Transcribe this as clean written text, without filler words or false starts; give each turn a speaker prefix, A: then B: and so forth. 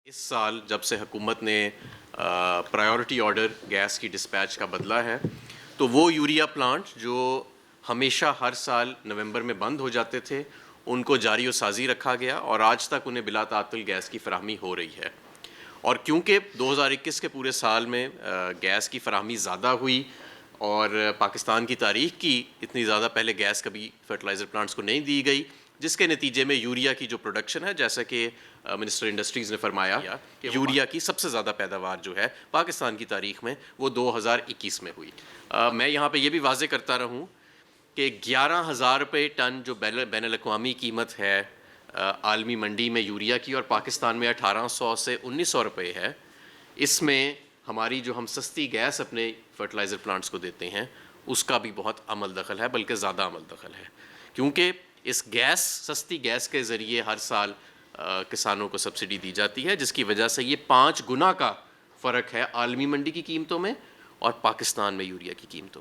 A: اس سال جب سے حکومت نے پرائیورٹی آرڈر گیس کی ڈسپیچ کا بدلا ہے تو وہ یوریا پلانٹ جو ہمیشہ ہر سال نومبر میں بند ہو جاتے تھے ان کو جاری و سازی رکھا گیا اور آج تک انہیں بلا تعطل گیس کی فراہمی ہو رہی ہے۔ اور کیونکہ 2021 کے پورے سال میں گیس کی فراہمی زیادہ ہوئی اور پاکستان کی تاریخ کی اتنی زیادہ پہلے گیس کبھی فرٹیلائزر پلانٹس کو نہیں دی گئی، جس کے نتیجے میں یوریا کی جو پروڈکشن ہے، جیسا کہ منسٹر انڈسٹریز نے فرمایا کہ یوریا کی سب سے زیادہ پیداوار جو ہے پاکستان کی تاریخ میں وہ 2021 میں ہوئی۔ میں یہاں پہ یہ بھی واضح کرتا رہوں کہ 11,000 روپے ٹن جو بین الاقوامی قیمت ہے عالمی منڈی میں یوریا کی، اور پاکستان میں 1800 سے 1900 روپے ہے، اس میں ہماری جو ہم سستی گیس اپنے فرٹیلائزر پلانٹس کو دیتے ہیں اس کا بھی بہت عمل دخل ہے، بلکہ زیادہ عمل دخل ہے، کیونکہ اس سستی گیس کے ذریعے ہر سال کسانوں کو سبسڈی دی جاتی ہے، جس کی وجہ سے یہ 5 گنا کا فرق ہے عالمی منڈی کی قیمتوں میں اور پاکستان میں یوریا کی قیمتوں میں۔